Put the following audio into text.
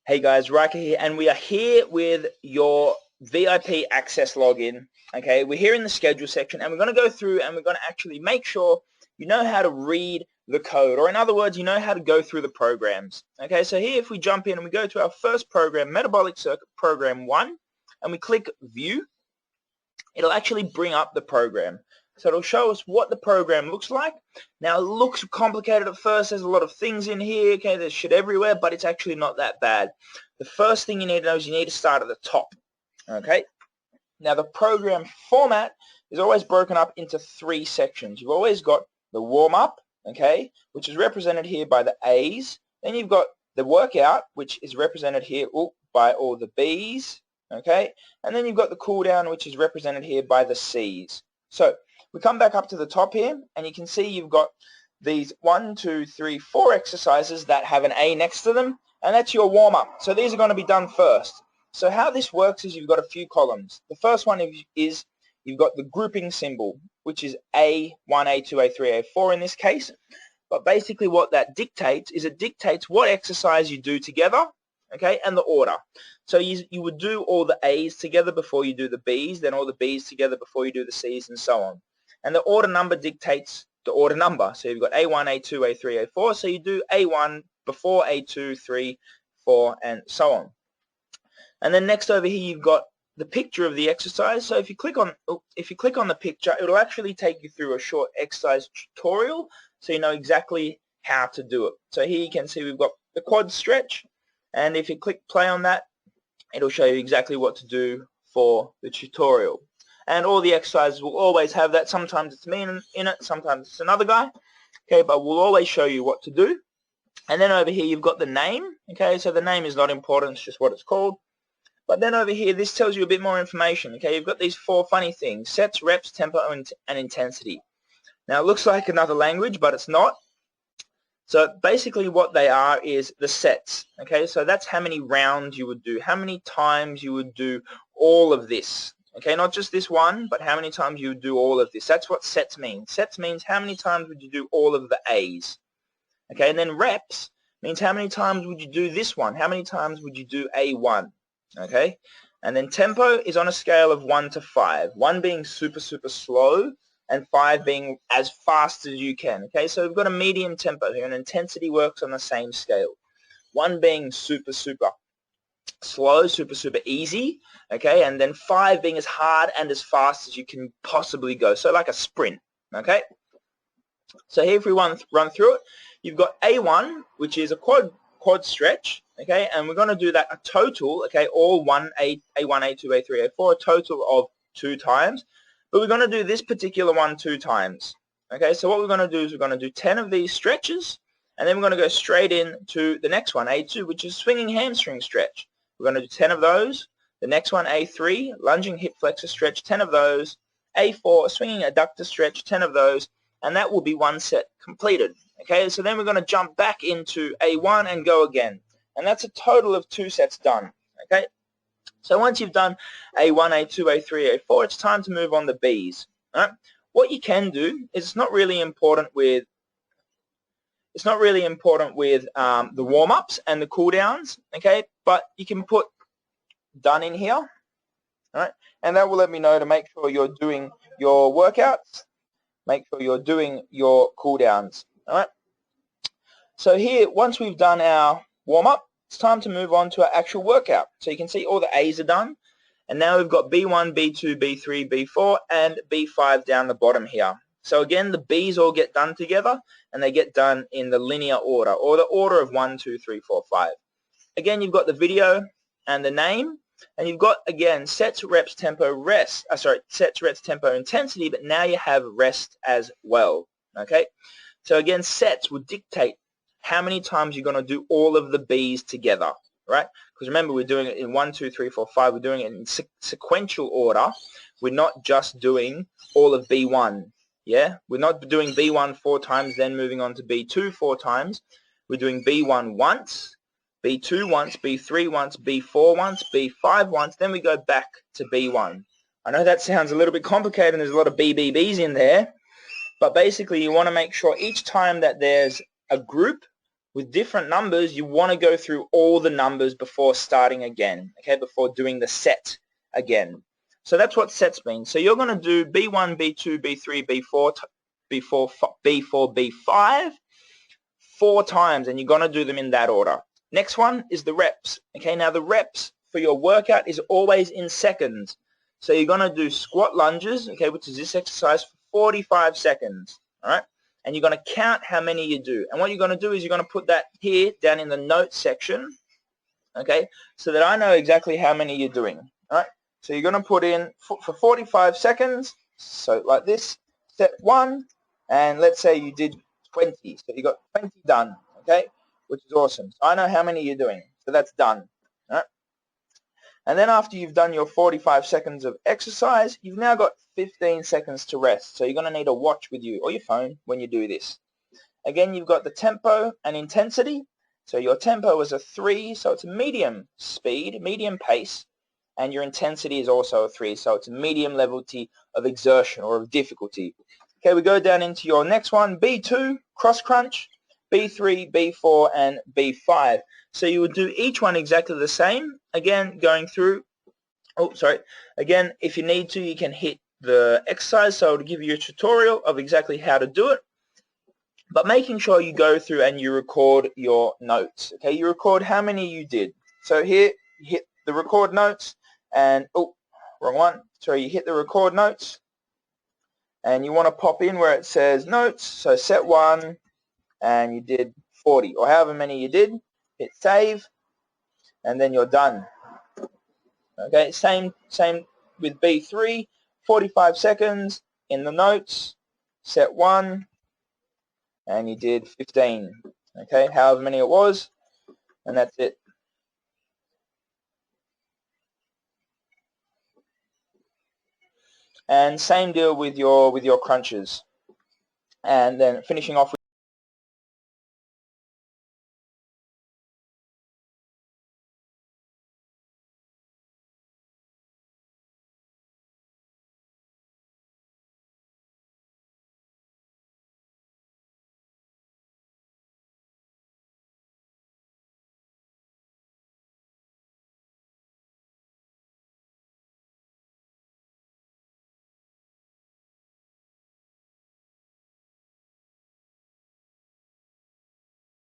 Hey guys, Riker here, and we are here with your VIP access login. Okay, we're here in the schedule section, and we're going to go through and we're going to actually make sure you know how to read the code, or in other words, you know how to go through the programs. Okay, so here if we jump in and we go to our first program, Metabolic Circuit Program 1, and we click View, it'll actually bring up the program. So it'll show us what the program looks like. Now it looks complicated at first, there's a lot of things in here, okay, there's shit everywhere, but it's actually not that bad. The first thing you need to know is you need to start at the top, okay? Now the program format is always broken up into 3 sections. You've always got the warm-up, okay, which is represented here by the A's. Then you've got the workout, which is represented here by all the B's, okay? And then you've got the cool down, which is represented here by the C's. So we come back up to the top here, and you can see you've got these 1, 2, 3, 4 exercises that have an A next to them, and that's your warm-up. So these are going to be done first. So how this works is you've got a few columns. The first one is you've got the grouping symbol, which is A1, A2, A3, A4 in this case. But basically what that dictates is it dictates what exercise you do together, okay, and the order. So you would do all the A's together before you do the B's, then all the B's together before you do the C's, and so on. And the order number dictates the order number. So you've got A1, A2, A3, A4. So you do A1 before A2, 3, 4, and so on. And then next over here you've got the picture of the exercise. So if you click on the picture, it'll actually take you through a short exercise tutorial, so you know exactly how to do it. So here you can see we've got the quad stretch, and if you click play on that, it'll show you exactly what to do for the tutorial. And all the exercises will always have that. Sometimes it's me in it, sometimes it's another guy. Okay, but we'll always show you what to do. And then over here you've got the name. Okay, so the name is not important, it's just what it's called. But then over here, this tells you a bit more information. Okay, you've got these 4 funny things: sets, reps, tempo, and intensity. Now it looks like another language, but it's not. So basically what they are is the sets. Okay, so that's how many rounds you would do, how many times you would do all of this. Okay, not just this one, but how many times you would do all of this. That's what sets means. Sets means how many times would you do all of the A's. Okay, and then reps means how many times would you do this one, how many times would you do A1. Okay, and then tempo is on a scale of 1 to 5, 1 being super slow and 5 being as fast as you can. Okay, so we've got a medium tempo here, and intensity works on the same scale, 1 being super slow, super easy, okay, and then 5 being as hard and as fast as you can possibly go, so like a sprint. Okay, so here if we run through it, you've got A1, which is a quad stretch, okay, and we're going to do that a total, okay, all A1, A2, A3, A4, a total of 2 times, but we're going to do this particular one 2 times. Okay, so what we're going to do is we're going to do 10 of these stretches, and then we're going to go straight into the next one, A2, which is swinging hamstring stretch. We're going to do 10 of those. The next one, A3, lunging hip flexor stretch, 10 of those. A4, swinging adductor stretch, 10 of those, and that will be 1 set completed. Okay, so then we're going to jump back into A1 and go again, and that's a total of 2 sets done. Okay, so once you've done A1, A2, A3, A4, it's time to move on to B's. All right, what you can do is it's not really important with the warm-ups and the cool-downs, okay, but you can put done in here, all right, and that will let me know to make sure you're doing your workouts, make sure you're doing your cool-downs. All right. So here, once we've done our warm-up, it's time to move on to our actual workout. So you can see all the A's are done, and now we've got B1, B2, B3, B4, and B5 down the bottom here. So again, the B's all get done together, and they get done in the linear order, or the order of 1, 2, 3, 4, 5. Again, you've got the video and the name, and you've got, again, sets, reps, tempo, rest. Sets, reps, tempo, intensity, but now you have rest as well. Okay. So again, sets will dictate how many times you're going to do all of the B's together, right? Because remember, we're doing it in 1, 2, 3, 4, 5. We're doing it in sequential order. We're not just doing all of B1, yeah? We're not doing B1 4 times, then moving on to B2 4 times. We're doing B1 once, B2 once, B3 once, B4 once, B5 once, then we go back to B1. I know that sounds a little bit complicated and there's a lot of BBBs in there, but basically you want to make sure each time that there's a group with different numbers, you want to go through all the numbers before starting again, okay, before doing the set again. So that's what sets means. So you're going to do B1, B2, B3, B4, B4, B5 4 times, and you're going to do them in that order. Next one is the reps. Okay, now the reps for your workout is always in seconds. So you're going to do squat lunges, okay, which is this exercise for 45 seconds, all right? And you're going to count how many you do. And what you're going to do is you're going to put that here down in the notes section, okay, so that I know exactly how many you're doing, all right? So you're going to put in for 45 seconds, so like this, set 1, and let's say you did 20. So you got 20 done, okay, which is awesome. So I know how many you're doing, so that's done, all right? And then after you've done your 45 seconds of exercise, you've now got 15 seconds to rest. So you're going to need a watch with you or your phone when you do this. Again, you've got the tempo and intensity. So your tempo is a 3, so it's a medium speed, medium pace. And your intensity is also a 3, so it's a medium level of exertion or of difficulty. Okay, we go down into your next one, B2, cross crunch, B3, B4, and B5. So you would do each one exactly the same. Again, going through, again, if you need to, you can hit the exercise, so it'll give you a tutorial of exactly how to do it. But making sure you go through and you record your notes. Okay, you record how many you did. So here, you hit the record notes, and, oh, wrong one. Sorry, you hit the record notes, and you want to pop in where it says notes. So set 1, and you did 40, or however many you did. Hit save, and then you're done. Okay, same with B3, 45 seconds in the notes, set 1, and you did 15. Okay, however many it was, and that's it. And same deal with your crunches. And then finishing off with